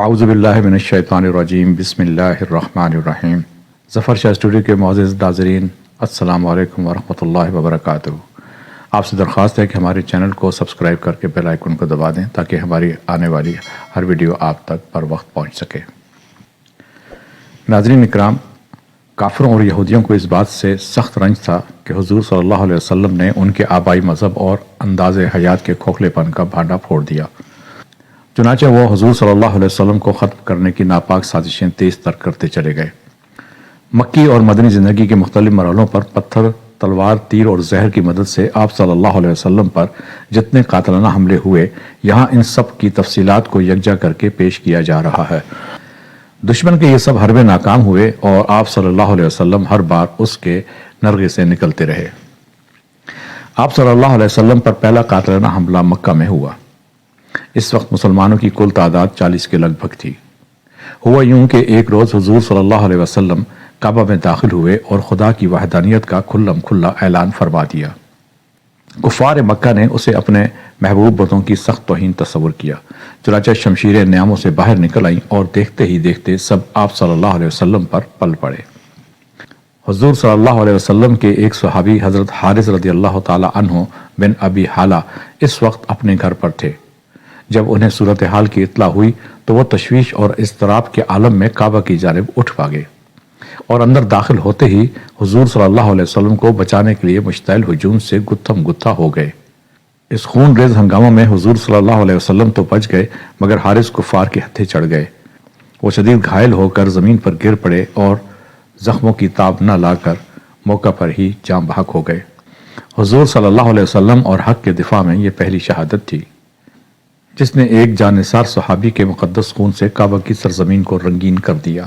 اعوذ باللہ من الشیطان الرجیم بسم اللہ الرحمن الرحیم۔ ظفر شاہ اسٹوڈیو کے معزز ناظرین، السلام علیکم ورحمۃ اللہ وبرکاتہ۔ آپ سے درخواست ہے کہ ہمارے چینل کو سبسکرائب کر کے بیل آئیکن کو دبا دیں تاکہ ہماری آنے والی ہر ویڈیو آپ تک پر وقت پہنچ سکے۔ ناظرین اکرام، کافروں اور یہودیوں کو اس بات سے سخت رنج تھا کہ حضور صلی اللہ علیہ وسلم نے ان کے آبائی مذہب اور انداز حیات کے کھوکھلے پن کا بھانڈا پھوڑ دیا۔ چنانچہ وہ حضور صلی اللہ علیہ وسلم کو ختم کرنے کی ناپاک سازشیں تیز تر کرتے چلے گئے۔ مکی اور مدنی زندگی کے مختلف مرحلوں پر پتھر، تلوار، تیر اور زہر کی مدد سے آپ صلی اللہ علیہ وسلم پر جتنے قاتلانہ حملے ہوئے، یہاں ان سب کی تفصیلات کو یکجا کر کے پیش کیا جا رہا ہے۔ دشمن کے یہ سب حربے ناکام ہوئے اور آپ صلی اللہ علیہ وسلم ہر بار اس کے نرغے سے نکلتے رہے۔ آپ صلی اللہ علیہ وسلم پر پہلا قاتلانہ حملہ مکہ میں ہوا۔ اس وقت مسلمانوں کی کل تعداد 40 کے لگ بھگ تھی۔ ہوا یوں کہ ایک روز حضور صلی اللہ علیہ وسلم کعبہ میں داخل ہوئے اور خدا کی وحدانیت کا کھلم کھلا اعلان فرما دیا۔ کفار مکہ نے اسے اپنے محبوب بتوں کی سخت توہین تصور کیا، چنانچہ شمشیریں نیاموں سے باہر نکل آئیں اور دیکھتے ہی دیکھتے سب آپ صلی اللہ علیہ وسلم پر پل پڑے۔ حضور صلی اللہ علیہ وسلم کے ایک صحابی حضرت حارث رضی اللہ تعالی عنہ بن ابی حالہ اس وقت اپنے گھر پر تھے۔ جب انہیں صورتحال کی اطلاع ہوئی تو وہ تشویش اور اضطراب کے عالم میں کعبہ کی جانب اٹھ بھاگے اور اندر داخل ہوتے ہی حضور صلی اللہ علیہ وسلم کو بچانے کے لیے مشتعل ہجوم سے گتھم گتھا ہو گئے۔ اس خون ریز ہنگاموں میں حضور صلی اللہ علیہ وسلم تو بچ گئے، مگر حارث کفار کے ہتھے چڑھ گئے۔ وہ شدید گھائل ہو کر زمین پر گر پڑے اور زخموں کی تاب نہ لا کر موقع پر ہی جاں بحق ہو گئے۔ حضور صلی اللہ علیہ وسلم اور حق کے دفاع میں یہ پہلی شہادت تھی جس نے ایک جانثار صحابی کے مقدس خون سے کعبہ کی سرزمین کو رنگین کر دیا۔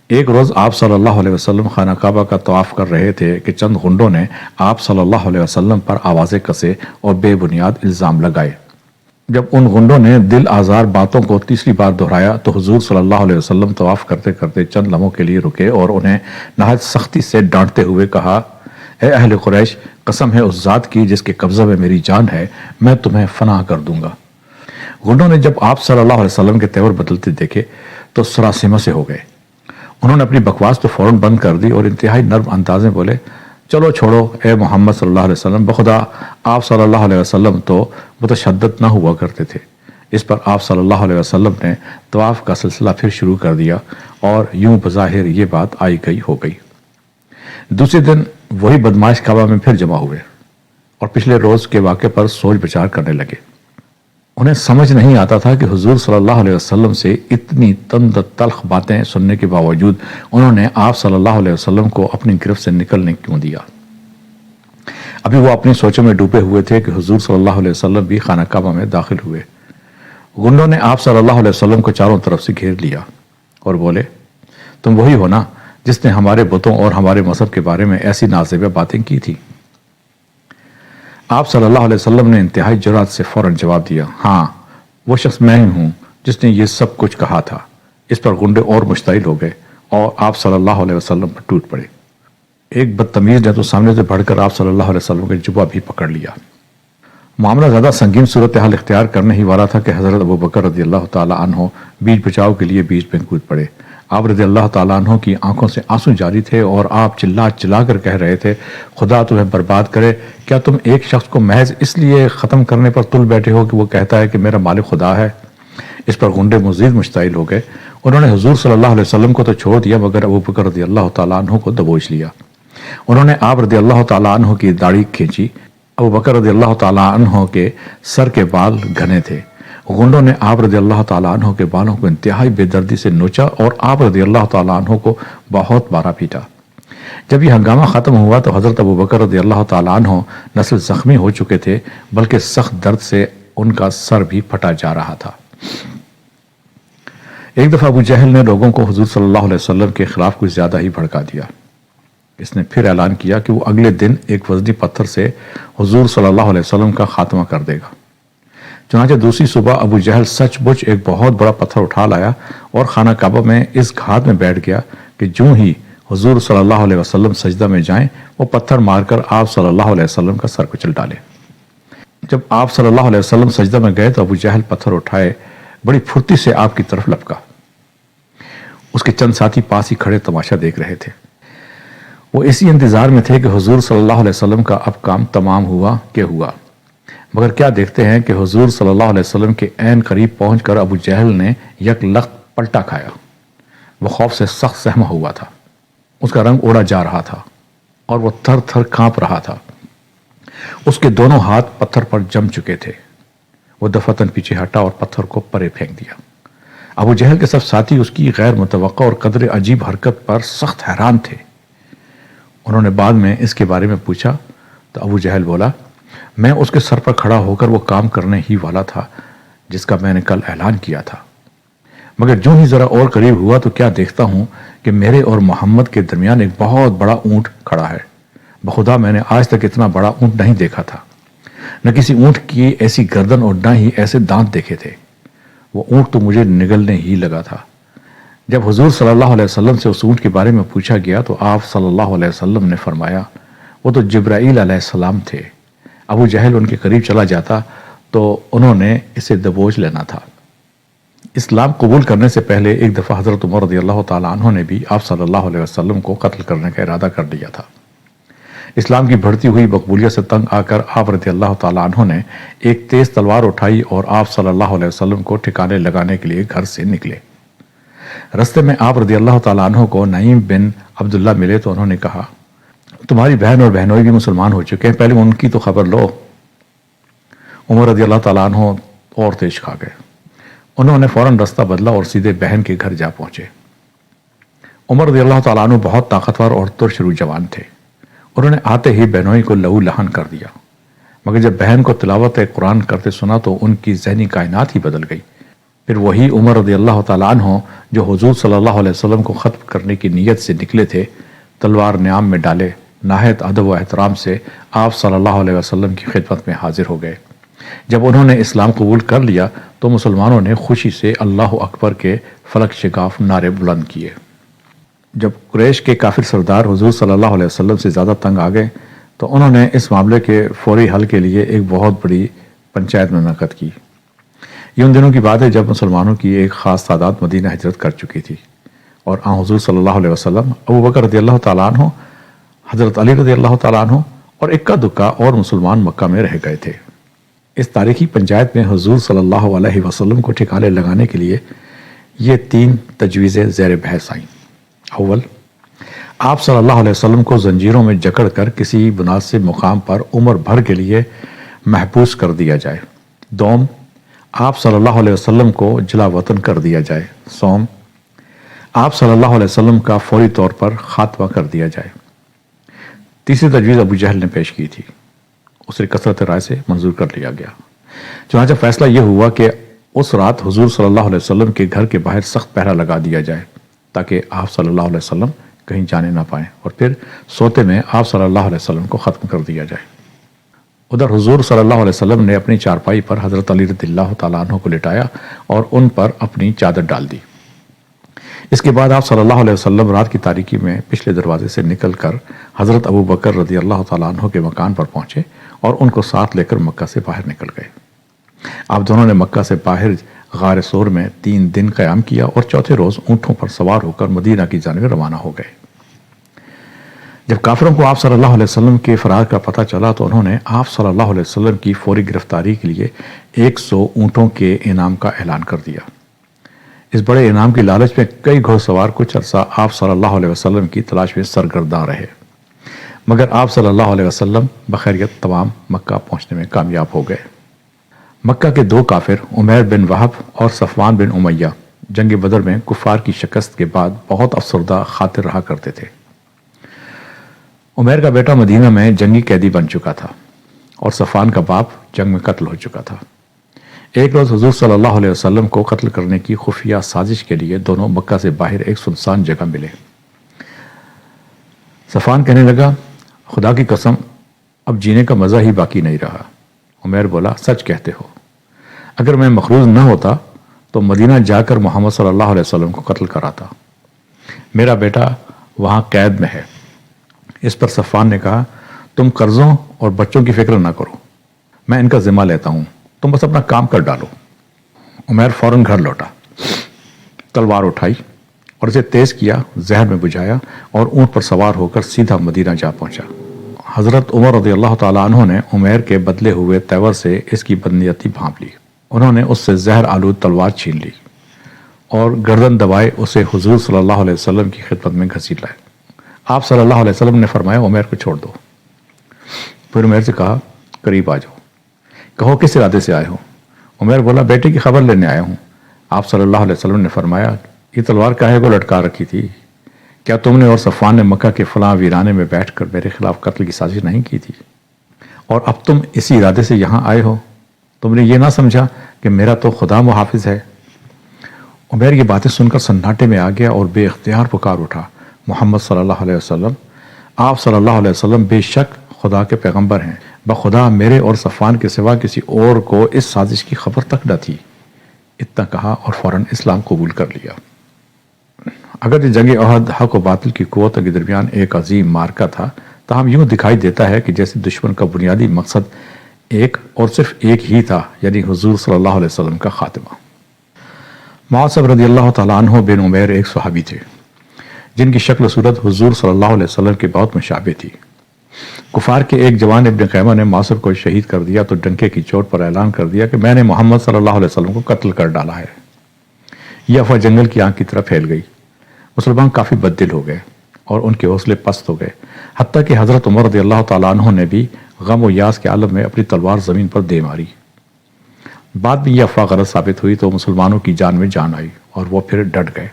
ایک روز آپ صلی اللہ علیہ وسلم خانہ کعبہ کا طواف کر رہے تھے کہ چند غنڈوں نے آپ صلی اللہ علیہ وسلم پر آوازیں کسے اور بے بنیاد الزام لگائے۔ جب ان غنڈوں نے دل آزار باتوں کو تیسری بار دہرایا تو حضور صلی اللہ علیہ وسلم طواف کرتے کرتے چند لمحوں کے لیے رکے اور انہیں نہایت سختی سے ڈانٹتے ہوئے کہا، اے اہل قریش، قسم ہے اس ذات کی جس کے قبضہ میں میری جان ہے، میں تمہیں فنا کر دوں گا۔ غنڈوں نے جب آپ صلی اللہ علیہ وسلم کے تیور بدلتے دیکھے تو سراسیمہ سے ہو گئے۔ انہوں نے اپنی بکواس تو فوراً بند کر دی اور انتہائی نرم انداز میں بولے، چلو چھوڑو اے محمد صلی اللہ علیہ وسلم، بخدا آپ صلی اللہ علیہ وسلم تو متشدد نہ ہوا کرتے تھے۔ اس پر آپ صلی اللہ علیہ وسلم نے طواف کا سلسلہ پھر شروع کر دیا اور یوں بظاہر یہ بات آئی گئی ہو گئی۔ دوسرے دن وہی بدماش کعبہ میں پھر جمع ہوئے اور پچھلے روز کے واقعے پر سوچ بچار کرنے لگے۔ انہیں سمجھ نہیں آتا تھا کہ حضور صلی اللہ علیہ وسلم سے اتنی تند تلخ باتیں سننے کے باوجود انہوں نے آپ صلی اللہ علیہ وسلم کو اپنی گرفت سے نکلنے کیوں دیا۔ ابھی وہ اپنی سوچوں میں ڈوبے ہوئے تھے کہ حضور صلی اللہ علیہ وسلم بھی خانہ کعبہ میں داخل ہوئے۔ غنڈوں نے آپ صلی اللہ علیہ وسلم کو چاروں طرف سے گھیر لیا اور بولے، تم وہی ہو نا جس نے ہمارے بتوں اور ہمارے مذہب کے بارے میں ایسی نازیبہ باتیں کی تھی؟ آپ صلی اللہ علیہ وسلم نے انتہائی جرأت سے فوراً جواب دیا، ہاں وہ شخص میں ہی ہوں جس نے یہ سب کچھ کہا تھا۔ اس پر غنڈے اور مشتعل ہو گئے اور آپ صلی اللہ علیہ وسلم پر ٹوٹ پڑے۔ ایک بدتمیز نے تو سامنے سے بڑھ کر آپ صلی اللہ علیہ وسلم کے جبہ بھی پکڑ لیا۔ معاملہ زیادہ سنگین صورتحال اختیار کرنے ہی والا تھا کہ حضرت ابو بکر رضی اللہ تعالی عنہ بیچ بچاؤ کے لیے بیچ میں کود پڑے۔ آپ رضی اللہ تعالیٰ عنہ کی آنکھوں سے آنسو جاری تھے اور آپ چلا چلا کر کہہ رہے تھے، خدا تمہیں برباد کرے، کیا تم ایک شخص کو محض اس لیے ختم کرنے پر تل بیٹھے ہو کہ وہ کہتا ہے کہ میرا مالک خدا ہے؟ اس پر غنڈے مزید مشتعل ہو گئے۔ انہوں نے حضور صلی اللہ علیہ وسلم کو تو چھوڑ دیا مگر ابو بکر رضی اللہ تعالیٰ عنہ کو دبوچ لیا۔ انہوں نے آپ رضی اللہ تعالیٰ عنہ کی داڑھی کھینچی۔ ابو بکر رضی اللہ تعالیٰ عنہ کے سر کے بال گھنے تھے۔ غنڈوں نے آپ رضی اللہ تعالیٰ عنہ کے بالوں کو انتہائی بے دردی سے نوچا اور آپ رضی اللہ تعالیٰ عنہ کو بہت بارہ پیٹا۔ جب یہ ہنگامہ ختم ہوا تو حضرت ابو بکر رضی اللہ تعالیٰ عنہ نسل زخمی ہو چکے تھے، بلکہ سخت درد سے ان کا سر بھی پھٹا جا رہا تھا۔ ایک دفعہ ابو جہل نے لوگوں کو حضور صلی اللہ علیہ وسلم کے خلاف کچھ زیادہ ہی بھڑکا دیا۔ اس نے پھر اعلان کیا کہ وہ اگلے دن ایک وزنی پتھر سے حضور صلی اللہ علیہ وسلم کا خاتمہ کر دے گا۔ چنانچہ دوسری صبح ابو جہل سچ مچ ایک بہت بڑا پتھر اٹھا لایا اور خانہ کعبہ میں اس گھات میں بیٹھ گیا کہ جوں ہی حضور صلی اللہ علیہ وسلم سجدہ میں جائیں وہ پتھر مار کر آپ صلی اللہ علیہ وسلم کا سر کچل ڈالے۔ جب آپ صلی اللہ علیہ وسلم سجدہ میں گئے تو ابو جہل پتھر اٹھائے بڑی پھرتی سے آپ کی طرف لپکا۔ اس کے چند ساتھی پاس ہی کھڑے تماشا دیکھ رہے تھے۔ وہ اسی انتظار میں تھے کہ حضور صلی اللہ علیہ وسلم کا اب کام تمام ہوا کہ ہوا، مگر کیا دیکھتے ہیں کہ حضور صلی اللہ علیہ وسلم کے عین قریب پہنچ کر ابو جہل نے یک لخت پلٹا کھایا۔ وہ خوف سے سخت سہما ہوا تھا، اس کا رنگ اڑا جا رہا تھا اور وہ تھر تھر کانپ رہا تھا۔ اس کے دونوں ہاتھ پتھر پر جم چکے تھے۔ وہ دفعتاً پیچھے ہٹا اور پتھر کو پرے پھینک دیا۔ ابو جہل کے سب ساتھی اس کی غیر متوقع اور قدر عجیب حرکت پر سخت حیران تھے۔ انہوں نے بعد میں اس کے بارے میں پوچھا تو ابو جہل بولا، میں اس کے سر پر کھڑا ہو کر وہ کام کرنے ہی والا تھا جس کا میں نے کل اعلان کیا تھا، مگر جو ہی ذرا اور قریب ہوا تو کیا دیکھتا ہوں کہ میرے اور محمد کے درمیان ایک بہت بڑا اونٹ کھڑا ہے۔ بخدا میں نے آج تک اتنا بڑا اونٹ نہیں دیکھا تھا، نہ کسی اونٹ کی ایسی گردن اور نہ ہی ایسے دانت دیکھے تھے۔ وہ اونٹ تو مجھے نگلنے ہی لگا تھا۔ جب حضور صلی اللہ علیہ وسلم سے اس اونٹ کے بارے میں پوچھا گیا تو آپ صلی اللہ علیہ وسلم نے فرمایا، وہ تو جبرائیل علیہ السلام تھے۔ ابو جہل ان کے قریب چلا جاتا تو انہوں نے اسے دبوچ لینا تھا۔ اسلام قبول کرنے سے پہلے ایک دفعہ حضرت عمر رضی اللہ تعالیٰ عنہ نے بھی آپ صلی اللہ علیہ وسلم کو قتل کرنے کا ارادہ کر لیا تھا۔ اسلام کی بڑھتی ہوئی مقبولیت سے تنگ آ کر آپ رضی اللہ تعالیٰ عنہ نے ایک تیز تلوار اٹھائی اور آپ صلی اللہ علیہ وسلم کو ٹھکانے لگانے کے لیے گھر سے نکلے۔ رستے میں آپ رضی اللہ تعالیٰ عنہ کو نعیم بن عبداللہ ملے تو انہوں نے کہا، تمہاری بہن اور بہنوئی بھی مسلمان ہو چکے ہیں، پہلے ان کی تو خبر لو۔ عمر رضی اللہ تعالیٰ عنہ اور تیش کھا گئے۔ انہوں نے فوراً رستہ بدلا اور سیدھے بہن کے گھر جا پہنچے۔ عمر رضی اللہ تعالیٰ عنہ بہت طاقتور اور ترشرو جوان تھے۔ انہوں نے آتے ہی بہنوئی کو لہو لہن کر دیا، مگر جب بہن کو تلاوت قرآن کرتے سنا تو ان کی ذہنی کائنات ہی بدل گئی۔ پھر وہی عمر رضی اللہ تعالیٰ عنہ جو حضور صلی اللہ علیہ وسلم کو ختم کرنے کی نیت سے نکلے تھے، تلوار نیام میں ڈالے نہایت ادب و احترام سے آپ صلی اللہ علیہ وسلم کی خدمت میں حاضر ہو گئے۔ جب انہوں نے اسلام قبول کر لیا تو مسلمانوں نے خوشی سے اللہ اکبر کے فلک شگاف نعرے بلند کیے۔ جب قریش کے کافر سردار حضور صلی اللہ علیہ وسلم سے زیادہ تنگ آ گئے تو انہوں نے اس معاملے کے فوری حل کے لیے ایک بہت بڑی پنچایت منعقد کی۔ یہ ان دنوں کی بات ہے جب مسلمانوں کی ایک خاص تعداد مدینہ ہجرت کر چکی تھی اور آن حضور صلی اللہ علیہ وسلم، ابو بکر رضی اللہ تعالیٰ عنہ، حضرت علی رضی اللہ تعالیٰ عنہ اور اکا دکا اور مسلمان مکہ میں رہ گئے تھے۔ اس تاریخی پنچایت میں حضور صلی اللہ علیہ وسلم کو ٹھکانے لگانے کے لیے یہ 3 تجویزیں زیر بحث آئیں۔ اول، آپ صلی اللہ علیہ وسلم کو زنجیروں میں جکڑ کر کسی مناسب مقام پر عمر بھر کے لیے محبوس کر دیا جائے۔ دوم، آپ صلی اللہ علیہ وسلم کو جلا وطن کر دیا جائے۔ سوم، آپ صلی اللہ علیہ وسلم کا فوری طور پر خاتمہ کر دیا جائے۔ تیسری تجویز ابو جہل نے پیش کی تھی، اسے کثرت رائے سے منظور کر لیا گیا۔ چنانچہ فیصلہ یہ ہوا کہ اس رات حضور صلی اللہ علیہ وسلم کے گھر کے باہر سخت پہرا لگا دیا جائے تاکہ آپ صلی اللہ علیہ وسلم کہیں جانے نہ پائیں، اور پھر سوتے میں آپ صلی اللہ علیہ وسلم کو ختم کر دیا جائے۔ ادھر حضور صلی اللہ علیہ وسلم نے اپنی چارپائی پر حضرت علی رضی اللہ تعالیٰ عنہ کو لٹایا اور ان پر اپنی چادر ڈال دی۔ اس کے بعد آپ صلی اللہ علیہ وسلم رات کی تاریکی میں پچھلے دروازے سے نکل کر حضرت ابو بکر رضی اللہ تعالیٰ عنہ کے مکان پر پہنچے اور ان کو ساتھ لے کر مکہ سے باہر نکل گئے۔ آپ دونوں نے مکہ سے باہر غار ثور میں 3 دن قیام کیا اور چوتھے روز اونٹوں پر سوار ہو کر مدینہ کی جانب روانہ ہو گئے۔ جب کافروں کو آپ صلی اللہ علیہ وسلم کے فرار کا پتہ چلا تو انہوں نے آپ صلی اللہ علیہ وسلم کی فوری گرفتاری کے لیے 100 اونٹوں کے انعام کا اعلان کر دیا۔ اس بڑے انعام کی لالچ میں کئی گھوڑ سوار کچھ عرصہ آپ صلی اللہ علیہ وسلم کی تلاش میں سرگرداں رہے، مگر آپ صلی اللہ علیہ وسلم بخیریت تمام مکہ پہنچنے میں کامیاب ہو گئے۔ مکہ کے 2 کافر عمیر بن وہب اور صفوان بن امیہ جنگ بدر میں کفار کی شکست کے بعد بہت افسردہ خاطر رہا کرتے تھے۔ عمیر کا بیٹا مدینہ میں جنگی قیدی بن چکا تھا اور صفوان کا باپ جنگ میں قتل ہو چکا تھا۔ ایک روز حضور صلی اللہ علیہ وسلم کو قتل کرنے کی خفیہ سازش کے لیے دونوں مکہ سے باہر ایک سنسان جگہ ملے۔ صفوان کہنے لگا، خدا کی قسم اب جینے کا مزہ ہی باقی نہیں رہا۔ عمیر بولا، سچ کہتے ہو، اگر میں مخروض نہ ہوتا تو مدینہ جا کر محمد صلی اللہ علیہ وسلم کو قتل کراتا۔ میرا بیٹا وہاں قید میں ہے۔ اس پر صفوان نے کہا، تم قرضوں اور بچوں کی فکر نہ کرو، میں ان کا ذمہ لیتا ہوں، تم بس اپنا کام کر ڈالو۔ عمیر فوراً گھر لوٹا، تلوار اٹھائی اور اسے تیز کیا، زہر میں بجھایا اور اونٹ پر سوار ہو کر سیدھا مدینہ جا پہنچا۔ حضرت عمر رضی اللہ تعالیٰ عنہ نے عمیر کے بدلے ہوئے تیور سے اس کی بدنیتی بھانپ لی۔ انہوں نے اس سے زہر آلود تلوار چھین لی اور گردن دبائے اسے حضور صلی اللہ علیہ وسلم کی خدمت میں گھسیٹ لائے۔ آپ صلی اللہ علیہ وسلم نے فرمایا عمیر کو چھوڑ دو۔ پھر عمیر سے کہا قریب آ جاؤ، کہو کس ارادے سے آئے ہو؟ عمیر بولا بیٹے کی خبر لینے آیا ہوں۔ آپ صلی اللہ علیہ وسلم نے فرمایا یہ تلوار کاہے کو لٹکا رکھی تھی؟ کیا تم نے اور صفوان نے مکہ کے فلاں ویرانے میں بیٹھ کر میرے خلاف قتل کی سازش نہیں کی تھی؟ اور اب تم اسی ارادے سے یہاں آئے ہو؟ تم نے یہ نہ سمجھا کہ میرا تو خدا محافظ ہے؟ عمیر یہ باتیں سن کر سناٹے میں آ گیا اور بے اختیار پکار اٹھا محمد صلی اللہ علیہ وسلم، آپ صلی اللہ علیہ وسلم بے شک خدا کے پیغمبر ہیں، بخدا میرے اور صفوان کے سوا کسی اور کو اس سازش کی خبر تک نہ تھی۔ اتنا کہا اور فوراً اسلام قبول کر لیا۔ اگر یہ جنگ احد حق و باطل کی قوتوں کے درمیان ایک عظیم معرکہ تھا، تاہم یوں دکھائی دیتا ہے کہ جیسے دشمن کا بنیادی مقصد ایک اور صرف ایک ہی تھا، یعنی حضور صلی اللہ علیہ وسلم کا خاتمہ۔ معاذ رضی اللہ تعالیٰ عنہ بن عمیر ایک صحابی تھے جن کی شکل و صورت حضور صلی اللہ علیہ وسلم کے بہت مشابہ تھی۔ کفار کے ایک جوان ابن قیمہ نے معاذ کو شہید کر دیا تو ڈنکے کی چوٹ پر اعلان کر دیا کہ میں نے محمد صلی اللہ علیہ وسلم کو قتل کر ڈالا ہے۔ یہ افواہ جنگل کی آنکھ کی طرف پھیل گئی۔ مسلمان کافی بددل ہو گئے اور ان کے حوصلے پست ہو گئے، حتیٰ کہ حضرت عمر رضی اللہ تعالیٰ عنہ نے بھی غم و یاس کے عالم میں اپنی تلوار زمین پر دے ماری۔ بعد میں یہ افواہ غلط ثابت ہوئی تو مسلمانوں کی جان میں جان آئی اور وہ پھر ڈٹ گئے۔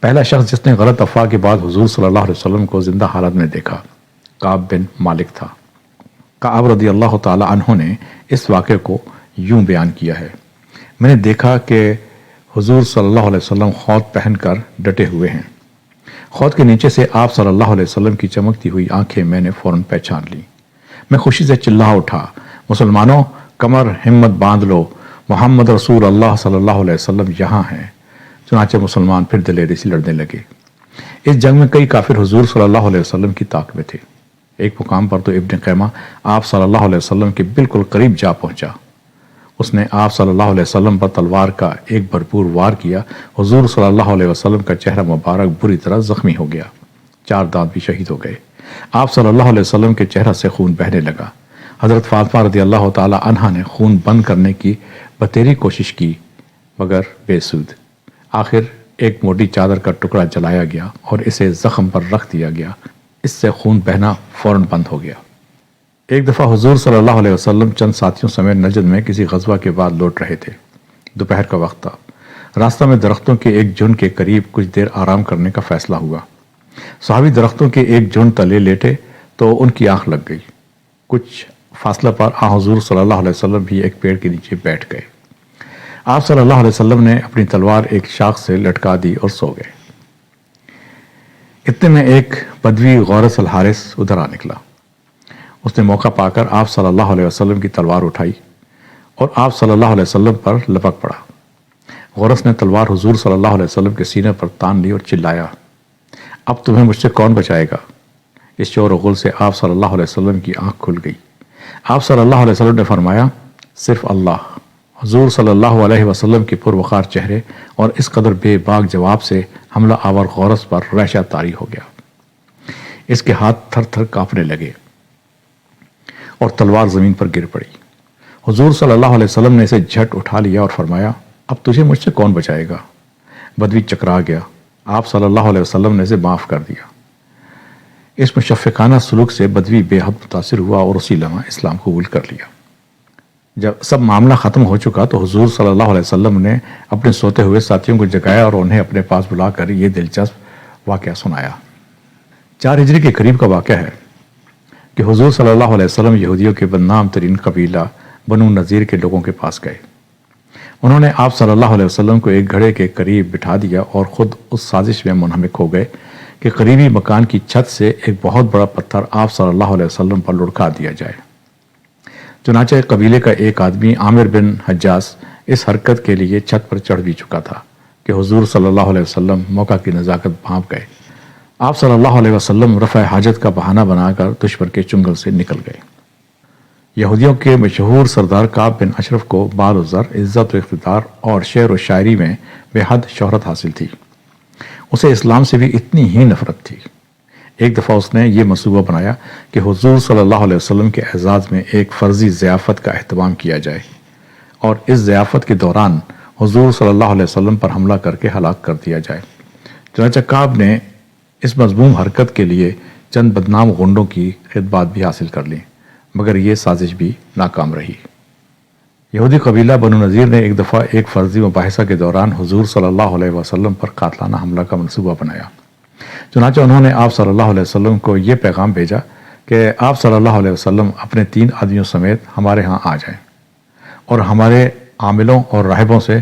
پہلا شخص جس نے غلط افواہ کے بعد حضور صلی اللہ علیہ وسلم کو زندہ حالت میں دیکھا کعب بن مالک تھا۔ کعب رضی اللہ تعالیٰ عنہ نے اس واقعے کو یوں بیان کیا ہے، میں نے دیکھا کہ حضور صلی اللہ علیہ وسلم خود پہن کر ڈٹے ہوئے ہیں۔ خود کے نیچے سے آپ صلی اللہ علیہ وسلم کی چمکتی ہوئی آنکھیں میں نے فوراً پہچان لی۔ میں خوشی سے چلا اٹھا، مسلمانوں کمر ہمت باندھ لو، محمد رسول اللہ صلی اللہ علیہ وسلم یہاں ہیں۔ چنانچہ مسلمان پھر دلیری سے لڑنے لگے۔ اس جنگ میں کئی کافر حضور صلی اللہ علیہ وسلم کی طاق میں تھے۔ ایک مقام پر تو ابن قیمہ آپ صلی اللہ علیہ وسلم کے بالکل قریب جا پہنچا۔ اس نے آپ صلی اللہ علیہ وسلم پر تلوار کا ایک بھرپور وار کیا۔ حضور صلی اللہ علیہ وسلم کا چہرہ مبارک بری طرح زخمی ہو گیا، 4 دانت بھی شہید ہو گئے۔ آپ صلی اللہ علیہ وسلم کے چہرہ سے خون بہنے لگا۔ حضرت فاطمہ رضی اللہ تعالی عنہا نے خون بند کرنے کی بتیری کوشش کی مگر بے سود۔ آخر ایک موٹی چادر کا ٹکڑا جلایا گیا اور اسے زخم پر رکھ دیا گیا۔ اس سے خون بہنا فوراً بند ہو گیا۔ ایک دفعہ حضور صلی اللہ علیہ وسلم چند ساتھیوں سمیت نجد میں کسی غزوہ کے بعد لوٹ رہے تھے۔ دوپہر کا وقت تھا۔ راستہ میں درختوں کے ایک جھنڈ کے قریب کچھ دیر آرام کرنے کا فیصلہ ہوا۔ صحابی درختوں کے ایک جھنڈ تلے لیٹے تو ان کی آنکھ لگ گئی۔ کچھ فاصلہ پر حضور صلی اللہ علیہ وسلم بھی ایک پیڑ کے نیچے بیٹھ گئے۔ آپ صلی اللہ علیہ وسلم نے اپنی تلوار ایک شاخ سے لٹکا دی اور سو گئے۔ اتنے میں ایک بدوی غورث الحارث ادھر آ نکلا۔ اس نے موقع پا کر آپ صلی اللہ علیہ وسلم کی تلوار اٹھائی اور آپ صلی اللہ علیہ وسلم پر لپک پڑا۔ غورث نے تلوار حضور صلی اللہ علیہ وسلم کے سینے پر تان لی اور چلایا، اب تمہیں مجھ سے کون بچائے گا؟ اس شور و غل سے آپ صلی اللہ علیہ وسلم کی آنکھ کھل گئی۔ آپ صلی اللہ علیہ وسلم نے فرمایا صرف اللہ۔ حضور صلی اللہ علیہ وسلم کے پروقار چہرے اور اس قدر بے باک جواب سے حملہ آور غورث پر ریشہ طاری ہو گیا۔ اس کے ہاتھ تھر تھر کانپنے لگے اور تلوار زمین پر گر پڑی۔ حضور صلی اللہ علیہ وسلم نے اسے جھٹ اٹھا لیا اور فرمایا اب تجھے مجھ سے کون بچائے گا؟ بدوی چکرا گیا۔ آپ صلی اللہ علیہ وسلم نے اسے معاف کر دیا۔ اس مشفقانہ سلوک سے بدوی بے حد متاثر ہوا اور اسی لمحہ اسلام قبول کر لیا۔ جب سب معاملہ ختم ہو چکا تو حضور صلی اللہ علیہ وسلم نے اپنے سوتے ہوئے ساتھیوں کو جگایا اور انہیں اپنے پاس بلا کر یہ دلچسپ واقعہ سنایا۔ 4 ہجری کے قریب کا واقعہ ہے کہ حضور صلی اللہ علیہ وسلم یہودیوں کے بدنام ترین قبیلہ بنو نذیر کے لوگوں کے پاس گئے۔ انہوں نے آپ صلی اللہ علیہ وسلم کو ایک گھڑے کے قریب بٹھا دیا اور خود اس سازش میں منہمک ہو گئے کہ قریبی مکان کی چھت سے ایک بہت بڑا پتھر آپ صلی اللہ علیہ وسلم پر لڑکا دیا جائے۔ چنانچہ قبیلے کا ایک آدمی عامر بن حجاز اس حرکت کے لیے چھت پر چڑھ بھی چکا تھا کہ حضور صلی اللہ علیہ وسلم موقع کی نزاکت بھانپ گئے۔ آپ صلی اللہ علیہ وسلم رفع حاجت کا بہانہ بنا کر دشمن کے چنگل سے نکل گئے۔ یہودیوں کے مشہور سردار کعب بن اشرف کو مال و زر، عزت و اقتدار اور شعر و شاعری میں بے حد شہرت حاصل تھی۔ اسے اسلام سے بھی اتنی ہی نفرت تھی۔ ایک دفعہ اس نے یہ منصوبہ بنایا کہ حضور صلی اللہ علیہ وسلم کے اعزاز میں ایک فرضی ضیافت کا اہتمام کیا جائے اور اس ضیافت کے دوران حضور صلی اللہ علیہ وسلم پر حملہ کر کے ہلاک کر دیا جائے۔ چنانچہ کعب نے اس مذموم حرکت کے لیے چند بدنام غنڈوں کی خدمات بھی حاصل کر لیں، مگر یہ سازش بھی ناکام رہی۔ یہودی قبیلہ بنو نذیر نے ایک دفعہ ایک فرضی مباحثہ کے دوران حضور صلی اللہ علیہ وسلم پر قاتلانہ حملہ کا منصوبہ بنایا۔ چنانچہ انہوں نے آپ صلی اللہ علیہ وسلم کو یہ پیغام بھیجا کہ آپ صلی اللہ علیہ وسلم اپنے 3 آدمیوں سمیت ہمارے ہاں آ جائیں اور ہمارے عاملوں اور راہبوں سے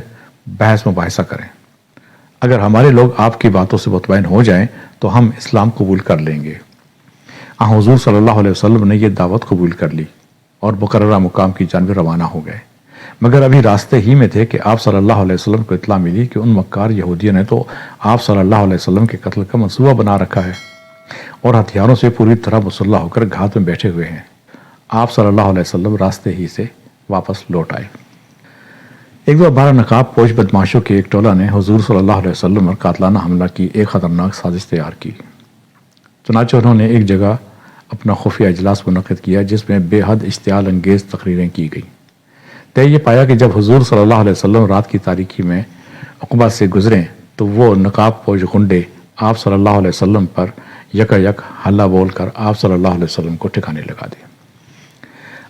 بحث مباحثہ کریں۔ اگر ہمارے لوگ آپ کی باتوں سے مطمئن ہو جائیں تو ہم اسلام قبول کر لیں گے۔ حضور صلی اللہ علیہ وسلم نے یہ دعوت قبول کر لی اور مقررہ مقام کی جانب روانہ ہو گئے، مگر ابھی راستے ہی میں تھے کہ آپ صلی اللہ علیہ وسلم کو اطلاع ملی کہ ان مکار یہودیوں نے تو آپ صلی اللہ علیہ وسلم کے قتل کا منصوبہ بنا رکھا ہے اور ہتھیاروں سے پوری طرح مسلح ہو کر گھات میں بیٹھے ہوئے ہیں۔ آپ صلی اللہ علیہ وسلم راستے ہی سے واپس لوٹ آئے۔ ایک بار 12 نقاب پوش بدماشوں کے ایک ٹولہ نے حضور صلی اللہ علیہ وسلم پر قاتلانہ حملہ کی ایک خطرناک سازش تیار کی۔ چنانچہ انہوں نے ایک جگہ اپنا خفیہ اجلاس منعقد کیا جس میں بے حد اشتعال انگیز تقریریں کی گئیں۔ طے یہ پایا کہ جب حضور صلی اللہ علیہ وسلم رات کی تاریکی میں عقبہ سے گزریں تو وہ نقاب پوش غنڈے آپ صلی اللہ علیہ وسلم پر یکا یک حلہ بول کر آپ صلی اللہ علیہ وسلم کو ٹھکانے لگا دیں۔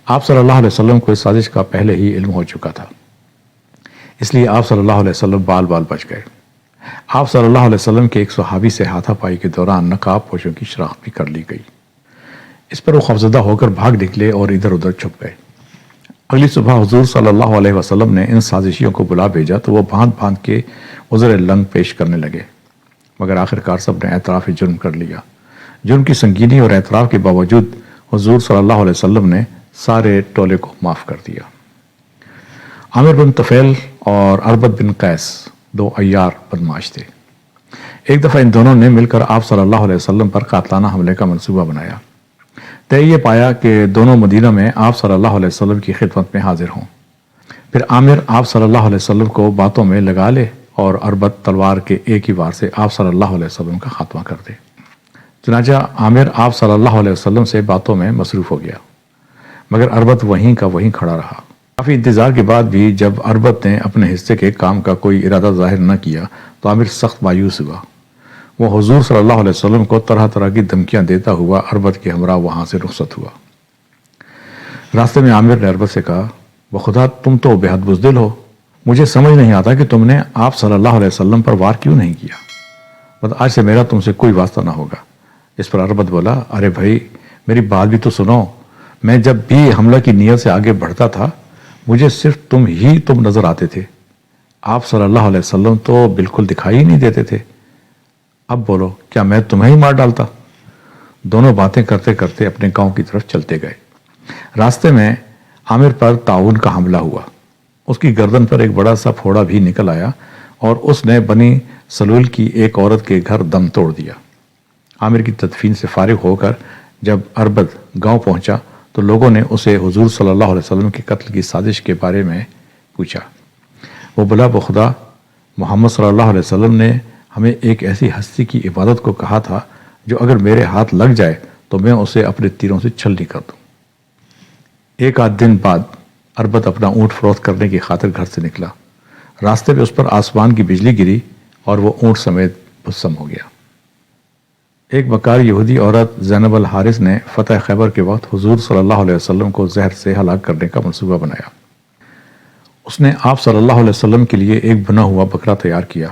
آپ صلی اللہ علیہ وسلم کو اس سازش کا پہلے ہی علم ہو چکا تھا، اس لیے آپ صلی اللہ علیہ وسلم بال بال بچ گئے۔ آپ صلی اللہ علیہ وسلم کے ایک صحابی سے ہاتھا پائی کے دوران نقاب پوشوں کی شناخت بھی کر لی گئی۔ اس پر وہ خوفزدہ ہو کر بھاگ نکلے اور ادھر ادھر چھپ گئے۔ اگلی صبح حضور صلی اللہ علیہ وسلم نے ان سازشیوں کو بلا بھیجا تو وہ بھانت بھانت کے عذر لنگ پیش کرنے لگے، مگر آخرکار سب نے اعتراف جرم کر لیا۔ جرم کی سنگینی اور اعتراف کے باوجود حضور صلی اللہ علیہ وسلم نے سارے ٹولے کو معاف کر دیا۔ عامر بن طفیل اور اربد بن قیس 2 عیار بدماش تھے۔ ایک دفعہ ان دونوں نے مل کر آپ صلی اللہ علیہ وسلم پر قاتلانہ حملے کا منصوبہ بنایا۔ طے یہ پایا کہ دونوں مدینہ میں آپ صلی اللہ علیہ وسلم کی خدمت میں حاضر ہوں۔ پھر عامر آپ صلی اللہ علیہ وسلم کو باتوں میں لگا لے اور اربد تلوار کے ایک ہی وار سے آپ صلی اللہ علیہ وسلم کا خاتمہ کر دے۔ چنانچہ عامر آپ صلی اللہ علیہ وسلم سے باتوں میں مصروف ہو گیا، مگر اربد وہیں کا وہیں کھڑا رہا۔ کافی انتظار کے بعد بھی جب اربد نے اپنے حصے کے کام کا کوئی ارادہ ظاہر نہ کیا تو عامر سخت مایوس ہوا۔ وہ حضور صلی اللہ علیہ وسلم کو طرح طرح کی دھمکیاں دیتا ہوا اربد کے ہمراہ وہاں سے رخصت ہوا۔ راستے میں عامر نے اربد سے کہا، بخدا تم تو بے حد بزدل ہو، مجھے سمجھ نہیں آتا کہ تم نے آپ صلی اللہ علیہ وسلم پر وار کیوں نہیں کیا، بس آج سے میرا تم سے کوئی واسطہ نہ ہوگا۔ اس پر اربد بولا، ارے بھائی میری بات بھی تو سنو، میں جب بھی حملہ کی نیت سے آگے بڑھتا تھا مجھے صرف تم نظر آتے تھے، آپ صلی اللہ علیہ وسلم تو بالکل دکھائی ہی نہیں دیتے تھے، اب بولو کیا میں تمہیں ہی مار ڈالتا؟ دونوں باتیں کرتے کرتے اپنے گاؤں کی طرف چلتے گئے۔ راستے میں عامر پر طاعون کا حملہ ہوا، اس کی گردن پر ایک بڑا سا پھوڑا بھی نکل آیا اور اس نے بنی سلول کی ایک عورت کے گھر دم توڑ دیا۔ عامر کی تدفین سے فارغ ہو کر جب اربد گاؤں پہنچا تو لوگوں نے اسے حضور صلی اللہ علیہ وسلم کے قتل کی سازش کے بارے میں پوچھا۔ وہ بلا بخدا محمد صلی اللہ علیہ وسلم نے ہمیں ایک ایسی ہستی کی عبادت کو کہا تھا جو اگر میرے ہاتھ لگ جائے تو میں اسے اپنے تیروں سے چھلنی کر دوں۔ ایک آدھ دن بعد اربد اپنا اونٹ فروخت کرنے کی خاطر گھر سے نکلا۔ راستے میں اس پر آسمان کی بجلی گری اور وہ اونٹ سمیت بھسم ہو گیا۔ ایک مکار یہودی عورت زینب الحارث نے فتح خیبر کے وقت حضور صلی اللہ علیہ وسلم کو زہر سے ہلاک کرنے کا منصوبہ بنایا۔ اس نے آپ صلی اللہ علیہ وسلم کے لیے ایک بنا ہوا بکرا تیار کیا۔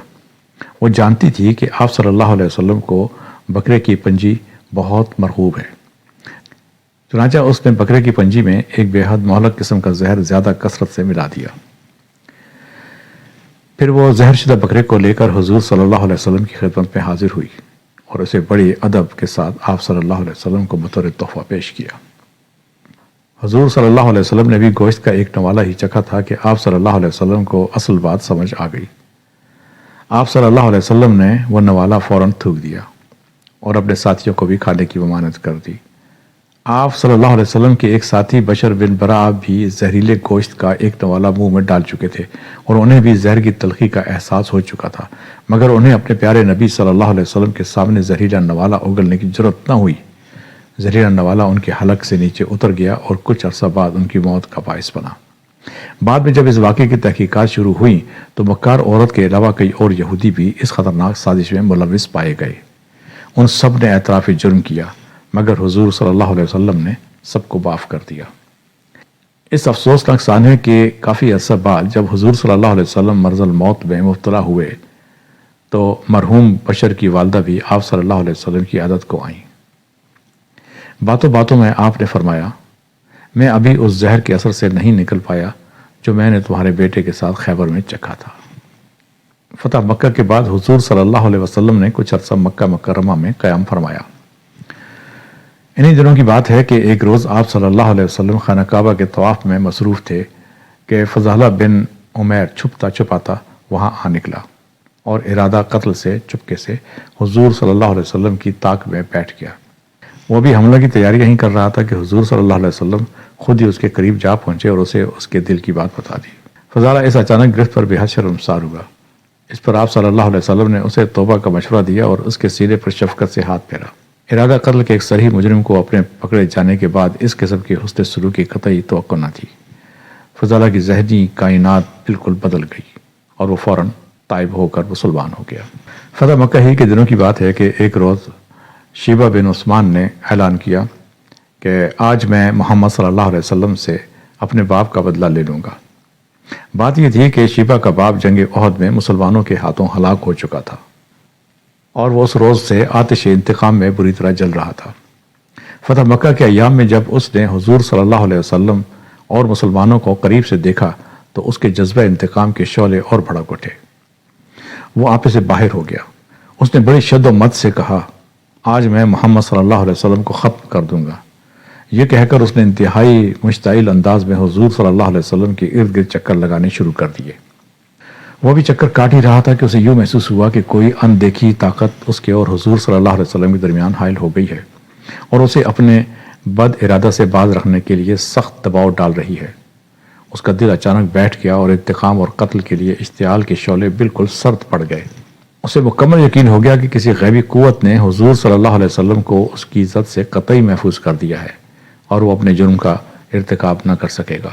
وہ جانتی تھی کہ آپ صلی اللہ علیہ وسلم کو بکرے کی پنجی بہت مرغوب ہے، چنانچہ اس نے بکرے کی پنجی میں ایک بے حد مہلک قسم کا زہر زیادہ کثرت سے ملا دیا۔ پھر وہ زہر شدہ بکرے کو لے کر حضور صلی اللہ علیہ وسلم کی خدمت میں حاضر ہوئی اور اسے بڑی ادب کے ساتھ آپ صلی اللہ علیہ وسلم کو بطور تحفہ پیش کیا۔ حضور صلی اللہ علیہ وسلم نے بھی گوشت کا ایک نوالہ ہی چکھا تھا کہ آپ صلی اللہ علیہ وسلم کو اصل بات سمجھ آ گئی۔ آپ صلی اللہ علیہ وسلم نے وہ نوالہ فوراً تھوک دیا اور اپنے ساتھیوں کو بھی کھانے کی ممانعت کر دی۔ آپ صلی اللہ علیہ وسلم کے ایک ساتھی بشر بن برا بھی زہریلے گوشت کا ایک نوالا منہ میں ڈال چکے تھے اور انہیں بھی زہر کی تلخی کا احساس ہو چکا تھا، مگر انہیں اپنے پیارے نبی صلی اللہ علیہ وسلم کے سامنے زہریلا نوالا اگلنے کی ضرورت نہ ہوئی۔ زہریلا نوالا ان کے حلق سے نیچے اتر گیا اور کچھ عرصہ بعد ان کی موت کا باعث بنا۔ بعد میں جب اس واقعے کی تحقیقات شروع ہوئیں تو مکار عورت کے علاوہ کئی اور یہودی بھی اس خطرناک سازش میں ملوث پائے گئے۔ ان سب نے اعتراف جرم کیا، مگر حضور صلی اللہ علیہ وسلم نے سب کو معاف کر دیا۔ اس افسوسناک سانحے کے کافی عرصہ بعد جب حضور صلی اللہ علیہ وسلم مرض الموت میں مبتلا ہوئے تو مرحوم بشر کی والدہ بھی آپ صلی اللہ علیہ وسلم کی عادت کو آئیں۔ باتوں باتوں میں آپ نے فرمایا، میں ابھی اس زہر کے اثر سے نہیں نکل پایا جو میں نے تمہارے بیٹے کے ساتھ خیبر میں چکھا تھا۔ فتح مکہ کے بعد حضور صلی اللہ علیہ وسلم نے کچھ عرصہ مکہ مکرمہ میں قیام فرمایا۔ انہی دنوں کی بات ہے کہ ایک روز آپ صلی اللہ علیہ وسلم خانہ کعبہ کے طواف میں مصروف تھے کہ فضالہ بن عمیر چھپتا چھپاتا وہاں آ نکلا اور ارادہ قتل سے چپکے سے حضور صلی اللہ علیہ وسلم کی طاق میں بیٹھ گیا۔ وہ بھی حملہ کی تیاریاں ہی کر رہا تھا کہ حضور صلی اللہ علیہ وسلم خود ہی اس کے قریب جا پہنچے اور اسے اس کے دل کی بات بتا دی۔ فضالہ اس اچانک گرفت پر بے حد شرمسار ہوا۔ اس پر آپ صلی اللہ علیہ وسلم نے اسے توبہ کا مشورہ دیا اور اس کے سینے پر شفقت سے ہاتھ پھیرا۔ ارادہ قتل کے ایک صریح مجرم کو اپنے پکڑے جانے کے بعد اس قسم کی حسن سلوک کی قطعی توقع نہ تھی۔ فضالہ کی ذہنی کائنات بالکل بدل گئی اور وہ فوراً تائب ہو کر مسلمان ہو گیا۔ فتح مکہ ہی کے دنوں کی بات ہے کہ ایک روز شیبہ بن عثمان نے اعلان کیا کہ آج میں محمد صلی اللہ علیہ وسلم سے اپنے باپ کا بدلہ لے لوں گا۔ بات یہ تھی کہ شیبہ کا باپ جنگ احد میں مسلمانوں کے ہاتھوں ہلاک ہو چکا تھا اور وہ اس روز سے آتش انتقام میں بری طرح جل رہا تھا۔ فتح مکہ کے ایام میں جب اس نے حضور صلی اللہ علیہ وسلم اور مسلمانوں کو قریب سے دیکھا تو اس کے جذبہ انتقام کے شعلے اور بھڑک اٹھے۔ وہ آپے سے باہر ہو گیا۔ اس نے بڑی شد و مت سے کہا، آج میں محمد صلی اللہ علیہ وسلم کو ختم کر دوں گا۔ یہ کہہ کر اس نے انتہائی مشتعل انداز میں حضور صلی اللہ علیہ وسلم کے ارد گرد چکر لگانے شروع کر دیے۔ وہ بھی چکر کاٹ ہی رہا تھا کہ اسے یوں محسوس ہوا کہ کوئی اندیکھی طاقت اس کے اور حضور صلی اللہ علیہ وسلم کے درمیان حائل ہو گئی ہے اور اسے اپنے بد ارادہ سے باز رکھنے کے لیے سخت دباؤ ڈال رہی ہے۔ اس کا دل اچانک بیٹھ گیا اور انتقام اور قتل کے لیے اشتعال کے شعلے بالکل سرد پڑ گئے۔ اسے مکمل یقین ہو گیا کہ کسی غیبی قوت نے حضور صلی اللہ علیہ وسلم کو اس کی عزت سے قطعی محفوظ کر دیا ہے اور وہ اپنے جرم کا ارتکاب نہ کر سکے گا۔